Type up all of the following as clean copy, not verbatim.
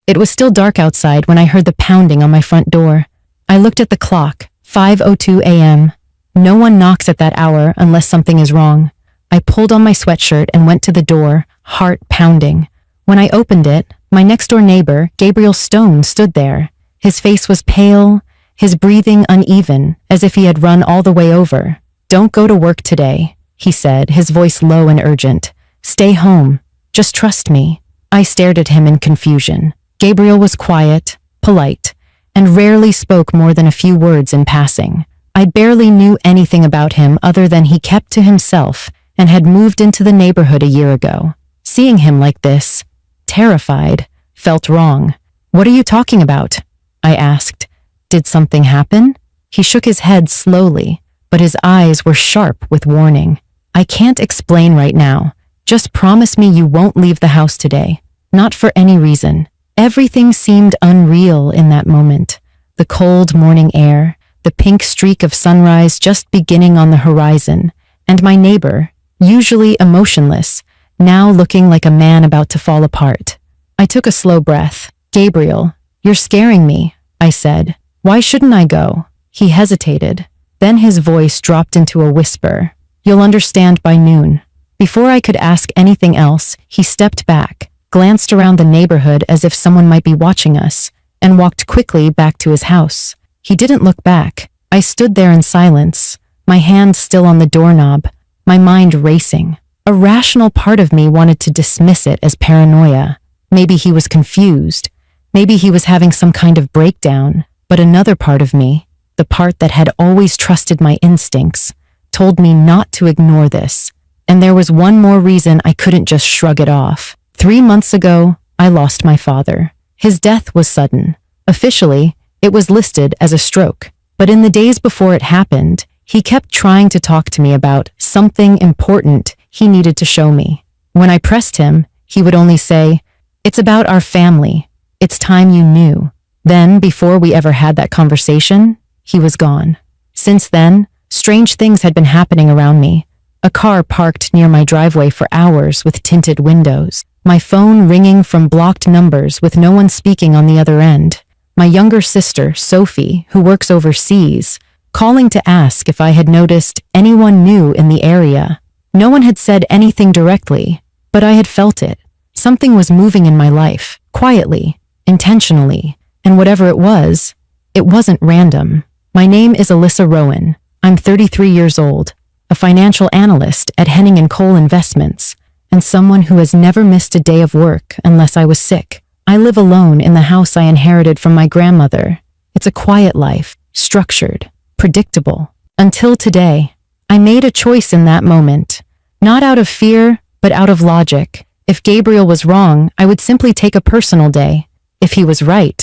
It was still dark outside when I heard the pounding on my front door. I looked at the clock, 5:02 a.m. No one knocks at that hour unless something is wrong. I pulled on my sweatshirt and went to the door, heart pounding. When I opened it, my next-door neighbor, Gabriel Stone, stood there. His face was pale, his breathing uneven, as if he had run all the way over. "Don't go to work today," he said, his voice low and urgent. "Stay home. Just trust me." I stared at him in confusion. Gabriel was quiet, polite, and rarely spoke more than a few words in passing. I barely knew anything about him other than he kept to himself and had moved into the neighborhood a year ago. Seeing him like this, terrified, felt wrong. "What are you talking about?" I asked. "Did something happen?" He shook his head slowly, but his eyes were sharp with warning. "I can't explain right now. Just promise me you won't leave the house today. Not for any reason." Everything seemed unreal in that moment. The cold morning air, the pink streak of sunrise just beginning on the horizon, and my neighbor, usually emotionless, now looking like a man about to fall apart. I took a slow breath. "Gabriel, you're scaring me," I said. "Why shouldn't I go?" He hesitated. Then his voice dropped into a whisper. "You'll understand by noon." Before I could ask anything else, he stepped back, glanced around the neighborhood as if someone might be watching us, and walked quickly back to his house. He didn't look back. I stood there in silence, my hand still on the doorknob, my mind racing. A rational part of me wanted to dismiss it as paranoia. Maybe he was confused. Maybe he was having some kind of breakdown. But another part of me, the part that had always trusted my instincts, told me not to ignore this. And there was one more reason I couldn't just shrug it off. 3 months ago, I lost my father. His death was sudden. Officially, it was listed as a stroke. But in the days before it happened, he kept trying to talk to me about something important he needed to show me. When I pressed him, he would only say, "It's about our family. It's time you knew." Then, before we ever had that conversation, he was gone. Since then, strange things had been happening around me. A car parked near my driveway for hours with tinted windows. My phone ringing from blocked numbers with no one speaking on the other end. My younger sister, Sophie, who works overseas, calling to ask if I had noticed anyone new in the area. No one had said anything directly, but I had felt it. Something was moving in my life, quietly, intentionally, and whatever it wasn't random. My name is Alyssa Rowan. I'm 33 years old, a financial analyst at Henning & Cole Investments, and someone who has never missed a day of work unless I was sick. I live alone in the house I inherited from my grandmother. It's a quiet life, structured, predictable. Until today, I made a choice in that moment, not out of fear, but out of logic. If Gabriel was wrong, I would simply take a personal day. If he was right,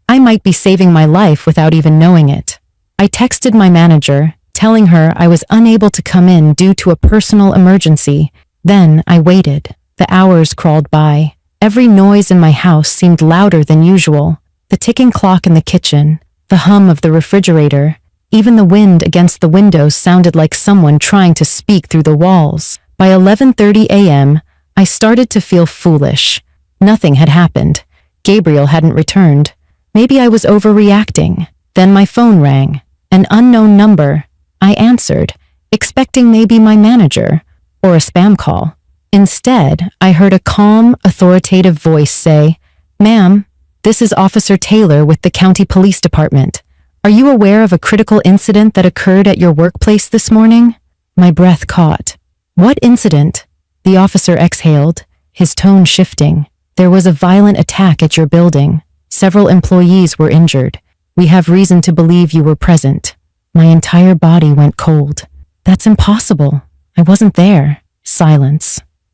I might be saving my life without even knowing it. I texted my manager, telling her I was unable to come in due to a personal emergency. Then I waited. The hours crawled by. Every noise in my house seemed louder than usual. The ticking clock in the kitchen, the hum of the refrigerator, even the wind against the windows sounded like someone trying to speak through the walls. By 11:30 a.m., I started to feel foolish. Nothing had happened. Gabriel hadn't returned. Maybe I was overreacting. Then my phone rang. An unknown number. I answered, expecting maybe my manager or a spam call. Instead, I heard a calm, authoritative voice say, "Ma'am, this is Officer Taylor with the County Police Department. Are you aware of a critical incident that occurred at your workplace this morning?" My breath caught. "What incident?" The officer exhaled, his tone shifting. "There was a violent attack at your building. Several employees were injured. We have reason to believe you were present." My entire body went cold. "That's impossible. I wasn't there." Silence.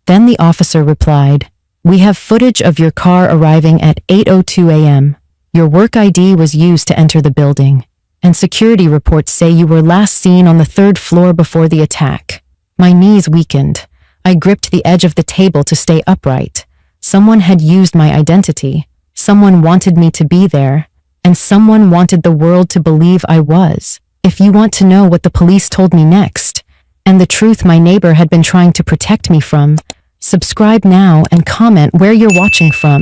Then the officer replied, "We have footage of your car arriving at 8:02 a.m. Your work ID was used to enter the building, and security reports say you were last seen on the 3rd floor before the attack." My knees weakened. I gripped the edge of the table to stay upright. Someone had used my identity. Someone wanted me to be there, and someone wanted the world to believe I was. If you want to know what the police told me next, and the truth my neighbor had been trying to protect me from, subscribe now and comment where you're watching from.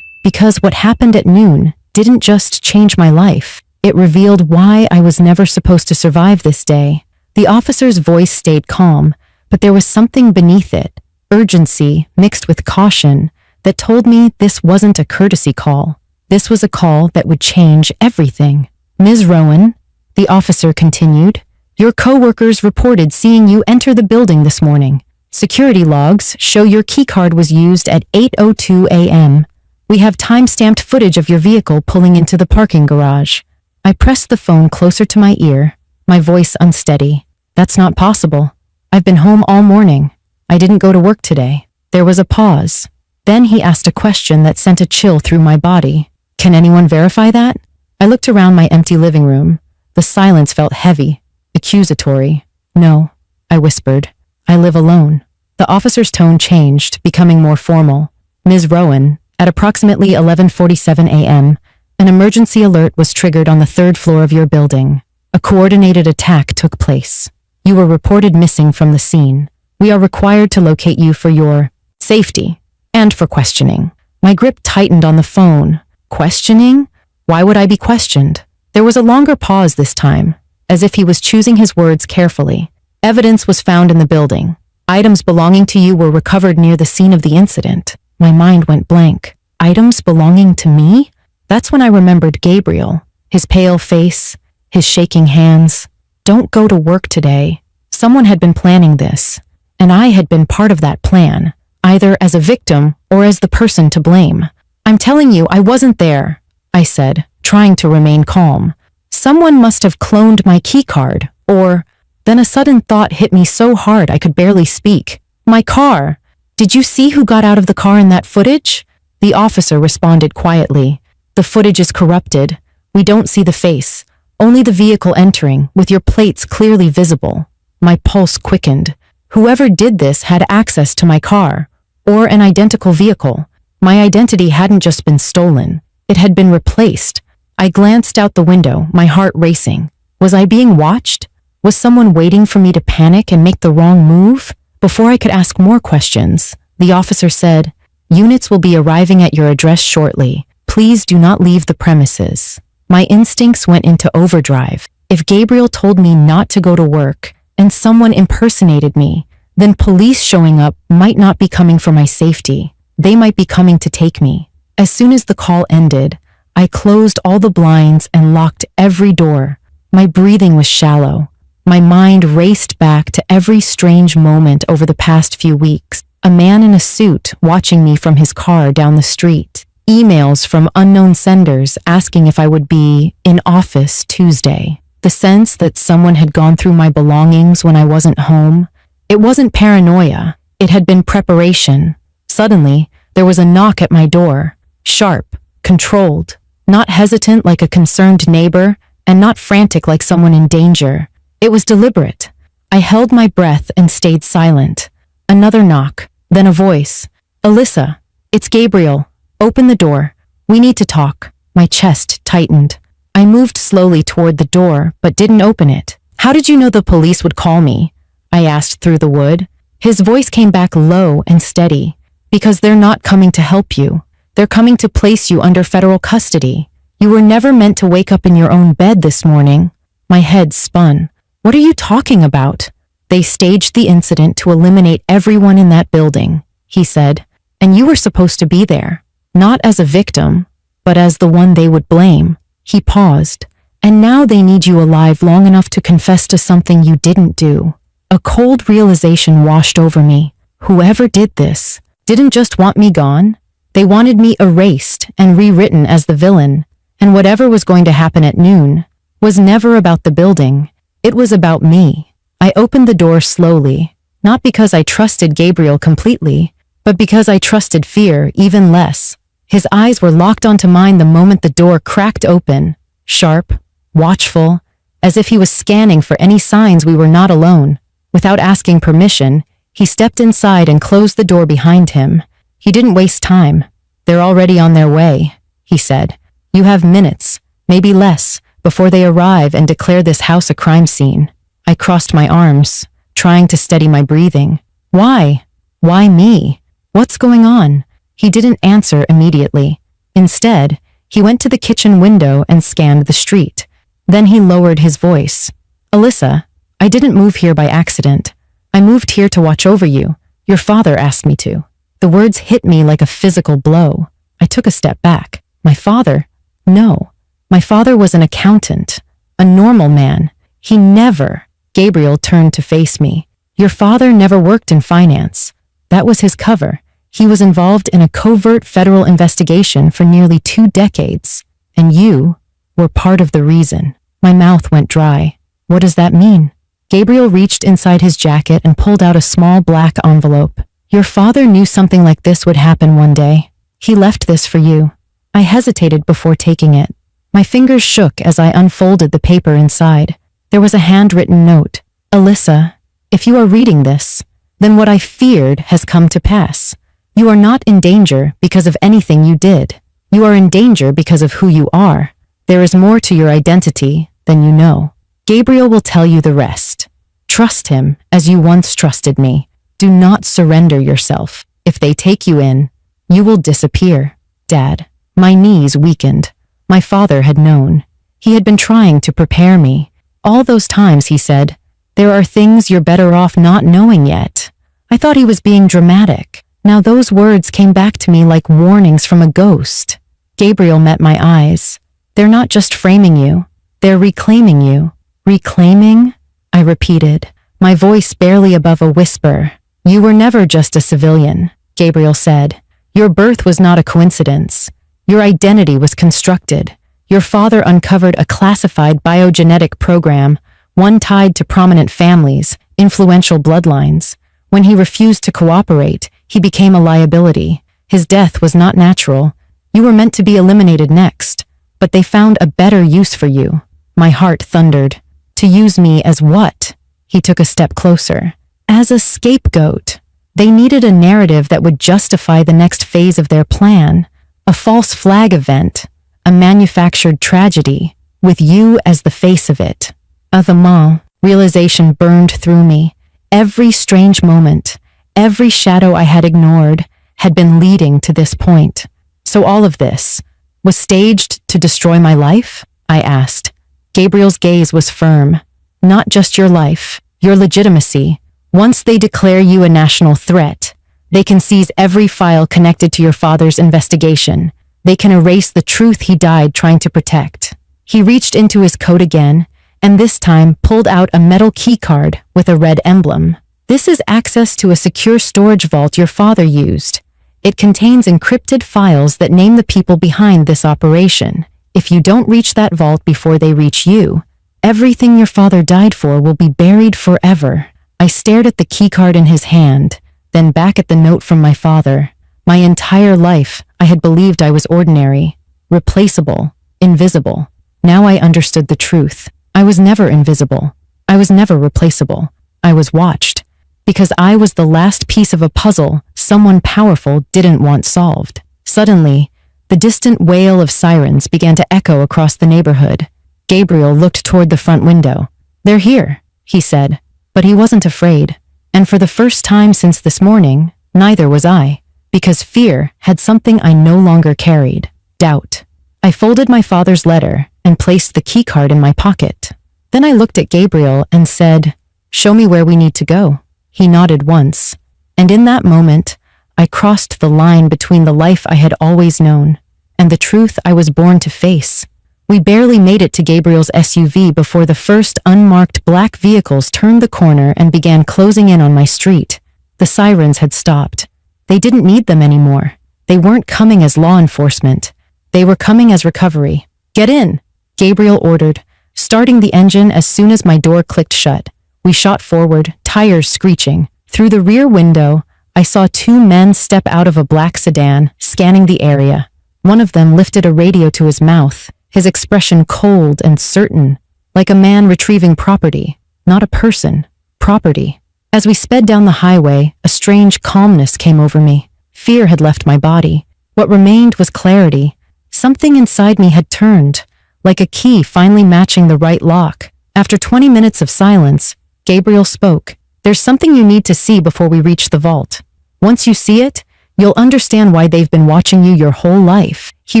Because what happened at noon didn't just change my life. It revealed why I was never supposed to survive this day. The officer's voice stayed calm, but there was something beneath it, urgency mixed with caution, that told me this wasn't a courtesy call. This was a call that would change everything. Ms. Rowan, the officer continued, your co-workers reported seeing you enter the building this morning. Security logs show your keycard was used at 8:02 a.m. We have time-stamped footage of your vehicle pulling into the parking garage. I pressed the phone closer to my ear, my voice unsteady. That's not possible. I've been home all morning. I didn't go to work today. There was a pause. Then he asked a question that sent a chill through my body. Can anyone verify that? I looked around my empty living room. The silence felt heavy, accusatory. No, I whispered. I live alone. The officer's tone changed, becoming more formal. Ms. Rowan, at approximately 11:47 a.m., an emergency alert was triggered on the third floor of your building. A coordinated attack took place. You were reported missing from the scene. We are required to locate you for your safety and for questioning. My grip tightened on the phone. Questioning? Why would I be questioned? There was a longer pause this time, as if he was choosing his words carefully. Evidence was found in the building. Items belonging to you were recovered near the scene of the incident. My mind went blank. Items belonging to me? That's when I remembered Gabriel, his pale face, his shaking hands. Don't go to work today. Someone had been planning this, and I had been part of that plan, either as a victim or as the person to blame. I'm telling you, I wasn't there, I said, trying to remain calm. Someone must have cloned my keycard, or... Then a sudden thought hit me so hard I could barely speak. My car! Did you see who got out of the car in that footage? The officer responded quietly. The footage is corrupted. We don't see the face, only the vehicle entering, with your plates clearly visible. My pulse quickened. Whoever did this had access to my car, or an identical vehicle. My identity hadn't just been stolen. It had been replaced. I glanced out the window, my heart racing. Was I being watched? Was someone waiting for me to panic and make the wrong move? Before I could ask more questions, the officer said, "Units will be arriving at your address shortly. Please do not leave the premises." My instincts went into overdrive. If Gabriel told me not to go to work and someone impersonated me, then police showing up might not be coming for my safety. They might be coming to take me. As soon as the call ended, I closed all the blinds and locked every door. My breathing was shallow. My mind raced back to every strange moment over the past few weeks. A man in a suit watching me from his car down the street. Emails from unknown senders asking if I would be in office Tuesday. The sense that someone had gone through my belongings when I wasn't home. It wasn't paranoia. It had been preparation. Suddenly, there was a knock at my door. Sharp, controlled, not hesitant like a concerned neighbor, and not frantic like someone in danger. It was deliberate. I held my breath and stayed silent. Another knock, then a voice. "Alyssa, it's Gabriel. Open the door. We need to talk." My chest tightened. I moved slowly toward the door, but didn't open it. "How did you know the police would call me?" I asked through the wood. His voice came back low and steady. "Because they're not coming to help you. They're coming to place you under federal custody. You were never meant to wake up in your own bed this morning." My head spun. "What are you talking about?" "They staged the incident to eliminate everyone in that building," he said, "and you were supposed to be there, not as a victim, but as the one they would blame." He paused. "And now they need you alive long enough to confess to something you didn't do." A cold realization washed over me. Whoever did this didn't just want me gone. They wanted me erased and rewritten as the villain, and whatever was going to happen at noon was never about the building. It was about me. I opened the door slowly, not because I trusted Gabriel completely, but because I trusted fear even less. His eyes were locked onto mine the moment the door cracked open, sharp, watchful, as if he was scanning for any signs we were not alone. Without asking permission, he stepped inside and closed the door behind him. He didn't waste time. "They're already on their way," he said. "You have minutes, maybe less, before they arrive and declare this house a crime scene." I crossed my arms, trying to steady my breathing. "Why? Why me? What's going on?" He didn't answer immediately. Instead, he went to the kitchen window and scanned the street. Then he lowered his voice. Alyssa, I didn't move here by accident. I moved here to watch over you. Your father asked me to. The words hit me like a physical blow. I took a step back. My father? No. My father was an accountant, a normal man. He never. Gabriel turned to face me. Your father never worked in finance. That was his cover. He was involved in a covert federal investigation for nearly 2 decades. And you were part of the reason. My mouth went dry. What does that mean? Gabriel reached inside his jacket and pulled out a small black envelope. Your father knew something like this would happen one day. He left this for you. I hesitated before taking it. My fingers shook as I unfolded the paper inside. There was a handwritten note. Alyssa, if you are reading this, then what I feared has come to pass. You are not in danger because of anything you did. You are in danger because of who you are. There is more to your identity than you know. Gabriel will tell you the rest. Trust him as you once trusted me. Do not surrender yourself. If they take you in, you will disappear. Dad, my knees weakened. My father had known. He had been trying to prepare me. All those times he said, there are things you're better off not knowing yet. I thought he was being dramatic. Now those words came back to me like warnings from a ghost. Gabriel met my eyes. They're not just framing you. They're reclaiming you. Reclaiming? I repeated, my voice barely above a whisper. You were never just a civilian, Gabriel said. Your birth was not a coincidence. Your identity was constructed. Your father uncovered a classified biogenetic program, one tied to prominent families, influential bloodlines. When he refused to cooperate, he became a liability. His death was not natural. You were meant to be eliminated next, but they found a better use for you. My heart thundered. To use me as what? He took a step closer. As a scapegoat. They needed a narrative that would justify the next phase of their plan. A false flag event. A manufactured tragedy. With you as the face of it. Avant, realization burned through me. Every strange moment, every shadow I had ignored, had been leading to this point. So all of this was staged to destroy my life? I asked. Gabriel's gaze was firm. Not just your life, your legitimacy. Once they declare you a national threat, they can seize every file connected to your father's investigation. They can erase the truth he died trying to protect. He reached into his coat again, and this time pulled out a metal key card with a red emblem. This is access to a secure storage vault your father used. It contains encrypted files that name the people behind this operation. If you don't reach that vault before they reach you, everything your father died for will be buried forever. I stared at the keycard in his hand, then back at the note from my father. My entire life, I had believed I was ordinary, replaceable, invisible. Now I understood the truth. I was never invisible. I was never replaceable. I was watched. Because I was the last piece of a puzzle someone powerful didn't want solved. Suddenly, the distant wail of sirens began to echo across the neighborhood. Gabriel looked toward the front window. They're here, he said. But he wasn't afraid. And for the first time since this morning, neither was I. Because fear had something I no longer carried. Doubt. I folded my father's letter and placed the keycard in my pocket. Then I looked at Gabriel and said, "Show me where we need to go." He nodded once. And in that moment, I crossed the line between the life I had always known and the truth I was born to face. We barely made it to Gabriel's SUV before the first unmarked black vehicles turned the corner and began closing in on my street. The sirens had stopped. They didn't need them anymore. They weren't coming as law enforcement. They were coming as recovery. "Get in," Gabriel ordered, starting the engine as soon as my door clicked shut. We shot forward, tires screeching. Through the rear window, I saw 2 men step out of a black sedan, scanning the area. One of them lifted a radio to his mouth, his expression cold and certain, like a man retrieving property. Not a person, property. As we sped down the highway, a strange calmness came over me. Fear had left my body. What remained was clarity. Something inside me had turned, like a key finally matching the right lock. After 20 minutes of silence, Gabriel spoke. "There's something you need to see before we reach the vault. Once you see it, You'll understand why they've been watching you your whole life." He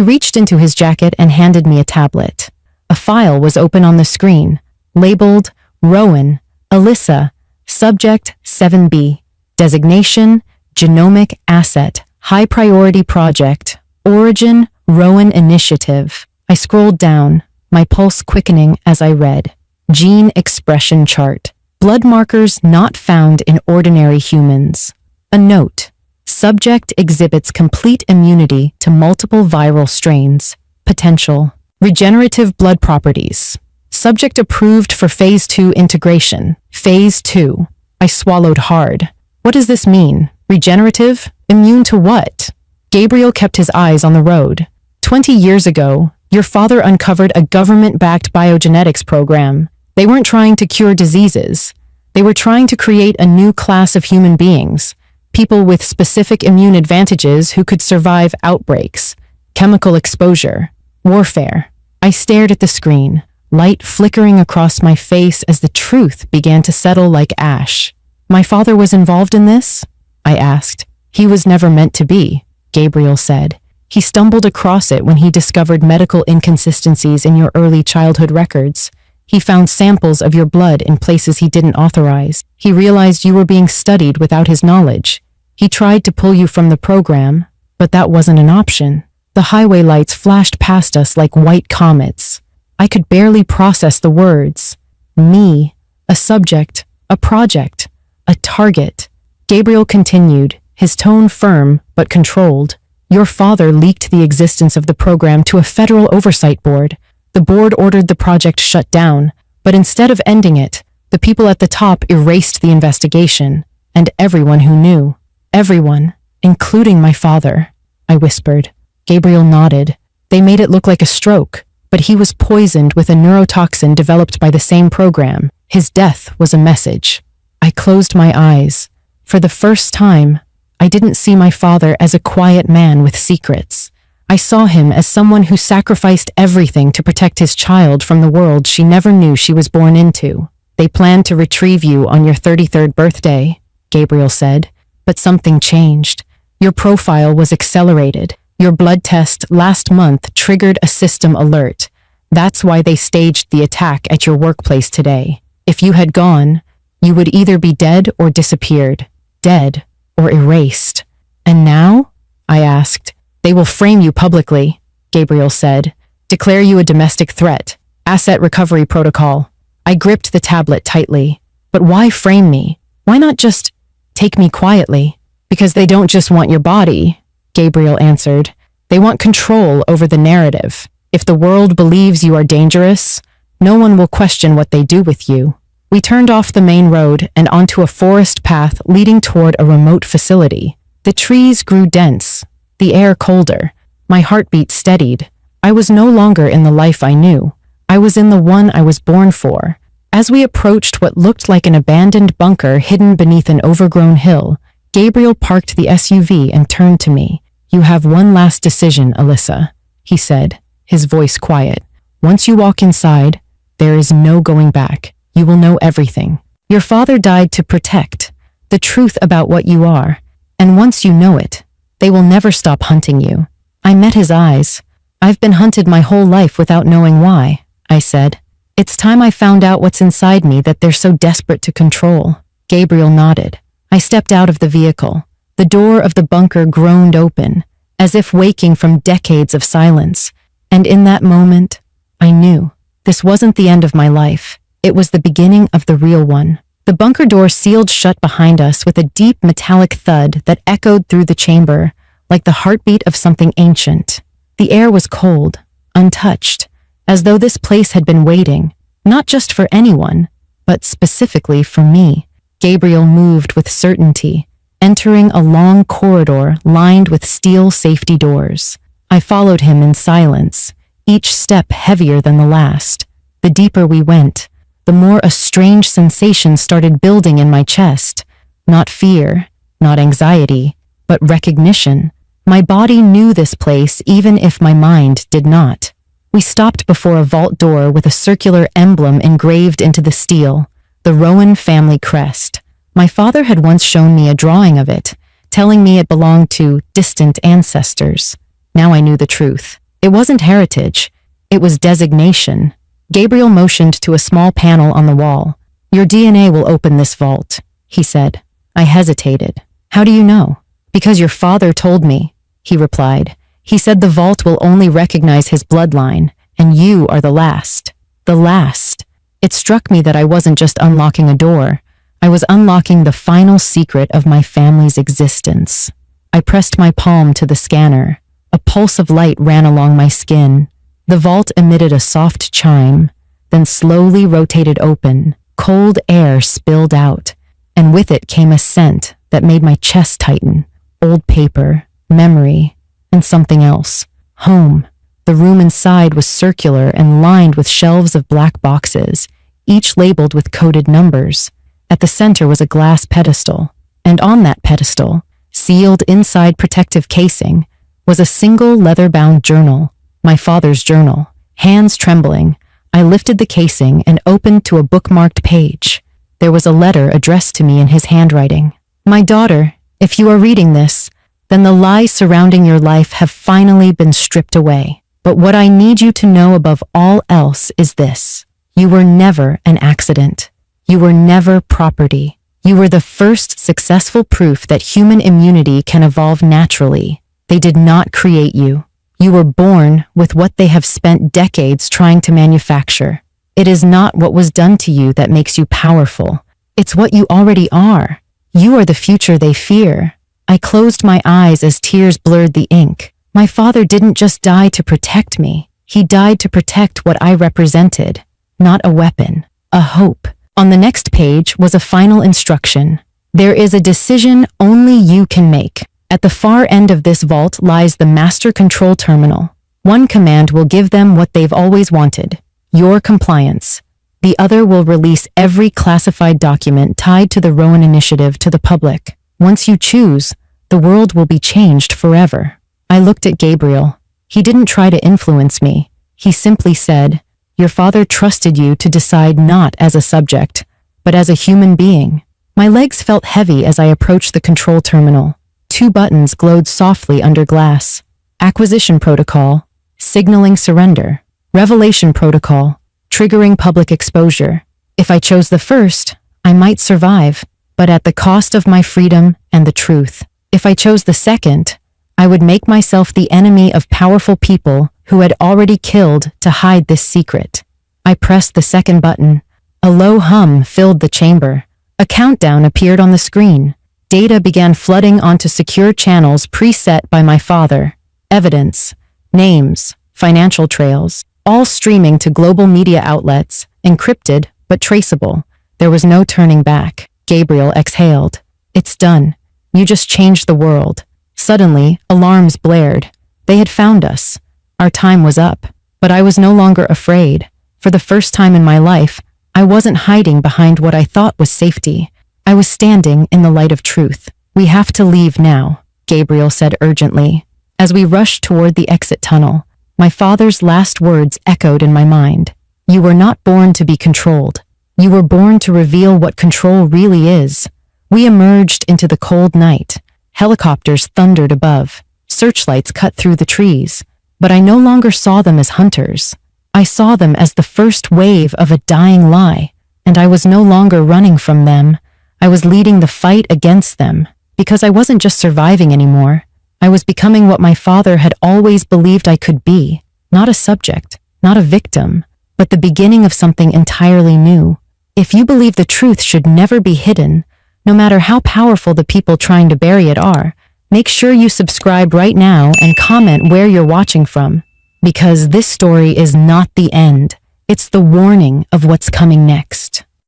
reached into his jacket and handed me a tablet. A file was open on the screen, labeled Rowan, Alyssa, Subject 7B, Designation, Genomic Asset, High Priority Project, Origin, Rowan Initiative. I scrolled down, my pulse quickening as I read. Gene Expression Chart. Blood markers not found in ordinary humans. A note. Subject exhibits complete immunity to multiple viral strains. Potential. Regenerative blood properties. Subject approved for Phase 2 integration. Phase 2. I swallowed hard. What does this mean? Regenerative? Immune to what? Gabriel kept his eyes on the road. 20 years ago, your father uncovered a government-backed biogenetics program. They weren't trying to cure diseases. They were trying to create a new class of human beings, people with specific immune advantages who could survive outbreaks, chemical exposure, warfare. I stared at the screen, light flickering across my face as the truth began to settle like ash. My father was involved in this? I asked. He was never meant to be, Gabriel said. He stumbled across it when he discovered medical inconsistencies in your early childhood records. He found samples of your blood in places he didn't authorize. He realized you were being studied without his knowledge. He tried to pull you from the program, but that wasn't an option. The highway lights flashed past us like white comets. I could barely process the words. Me, a subject, a project, a target. Gabriel continued, his tone firm but controlled. Your father leaked the existence of the program to a federal oversight board. The board ordered the project shut down, but instead of ending it, the people at the top erased the investigation, and everyone who knew. Everyone, including my father, I whispered. Gabriel nodded. They made it look like a stroke, but he was poisoned with a neurotoxin developed by the same program. His death was a message. I closed my eyes. For the first time, I didn't see my father as a quiet man with secrets. I saw him as someone who sacrificed everything to protect his child from the world she never knew she was born into. They planned to retrieve you on your 33rd birthday, Gabriel said, but something changed. Your profile was accelerated. Your blood test last month triggered a system alert. That's why they staged the attack at your workplace today. If you had gone, you would either be dead or disappeared, dead or erased. And now? I asked. They will frame you publicly, Gabriel said. Declare you a domestic threat. Asset recovery protocol. I gripped the tablet tightly. But why frame me? Why not just take me quietly? Because they don't just want your body, Gabriel answered. They want control over the narrative. If the world believes you are dangerous, no one will question what they do with you. We turned off the main road and onto a forest path leading toward a remote facility. The trees grew dense, the air colder. My heartbeat steadied. I was no longer in the life I knew. I was in the one I was born for. As we approached what looked like an abandoned bunker hidden beneath an overgrown hill, Gabriel parked the SUV and turned to me. You have one last decision, Alyssa, he said, his voice quiet. Once you walk inside, there is no going back. You will know everything. Your father died to protect the truth about what you are, and once you know it, they will never stop hunting you. I met his eyes. I've been hunted my whole life without knowing why, I said. It's time I found out what's inside me that they're so desperate to control. Gabriel nodded. I stepped out of the vehicle. The door of the bunker groaned open, as if waking from decades of silence. And in that moment, I knew this wasn't the end of my life. It was the beginning of the real one. The bunker door sealed shut behind us with a deep metallic thud that echoed through the chamber, like the heartbeat of something ancient. The air was cold, untouched, as though this place had been waiting, not just for anyone, but specifically for me. Gabriel moved with certainty, entering a long corridor lined with steel safety doors. I followed him in silence, each step heavier than the last. The deeper we went, the more a strange sensation started building in my chest. Not fear, not anxiety, but recognition. My body knew this place even if my mind did not. We stopped before a vault door with a circular emblem engraved into the steel, the Rowan family crest. My father had once shown me a drawing of it, telling me it belonged to distant ancestors. Now I knew the truth. It wasn't heritage. It was designation. Gabriel motioned to a small panel on the wall. Your DNA will open this vault, he said. I hesitated. How do you know? Because your father told me, he replied. He said the vault will only recognize his bloodline, and you are the last. The last. It struck me that I wasn't just unlocking a door. I was unlocking the final secret of my family's existence. I pressed my palm to the scanner. A pulse of light ran along my skin. The vault emitted a soft chime, then slowly rotated open. Cold air spilled out, and with it came a scent that made my chest tighten. Old paper, memory, and something else. Home. The room inside was circular and lined with shelves of black boxes, each labeled with coded numbers. At the center was a glass pedestal, and on that pedestal, sealed inside protective casing, was a single leather-bound journal, my father's journal. Hands trembling, I lifted the casing and opened to a bookmarked page. There was a letter addressed to me in his handwriting. My daughter, if you are reading this, then the lies surrounding your life have finally been stripped away. But what I need you to know above all else is this. You were never an accident. You were never property. You were the first successful proof that human immunity can evolve naturally. They did not create you. You were born with what they have spent decades trying to manufacture. It is not what was done to you that makes you powerful. It's what you already are. You are the future they fear. I closed my eyes as tears blurred the ink. My father didn't just die to protect me. He died to protect what I represented. Not a weapon, a hope. On the next page was a final instruction. There is a decision only you can make. At the far end of this vault lies the master control terminal. One command will give them what they've always wanted, your compliance. The other will release every classified document tied to the Rowan Initiative to the public. Once you choose, the world will be changed forever. I looked at Gabriel. He didn't try to influence me. He simply said, your father trusted you to decide not as a subject, but as a human being. My legs felt heavy as I approached the control terminal. 2 buttons glowed softly under glass. Acquisition protocol, signaling surrender. Revelation protocol, triggering public exposure. If I chose the first, I might survive, but at the cost of my freedom and the truth. If I chose the second, I would make myself the enemy of powerful people who had already killed to hide this secret. I pressed the second button. A low hum filled the chamber. A countdown appeared on the screen. Data began flooding onto secure channels preset by my father. Evidence, names, financial trails, all streaming to global media outlets, encrypted but traceable. There was no turning back. Gabriel exhaled. It's done. You just changed the world. Suddenly, alarms blared. They had found us. Our time was up. But I was no longer afraid. For the first time in my life, I wasn't hiding behind what I thought was safety. I was standing in the light of truth. We have to leave now, Gabriel said urgently. As we rushed toward the exit tunnel, my father's last words echoed in my mind. You were not born to be controlled. You were born to reveal what control really is. We emerged into the cold night. Helicopters thundered above. Searchlights cut through the trees. But I no longer saw them as hunters. I saw them as the first wave of a dying lie, and I was no longer running from them. I was leading the fight against them, because I wasn't just surviving anymore. I was becoming what my father had always believed I could be, not a subject, not a victim, but the beginning of something entirely new. If you believe the truth should never be hidden, no matter how powerful the people trying to bury it are, make sure you subscribe right now and comment where you're watching from, because this story is not the end. It's the warning of what's coming next.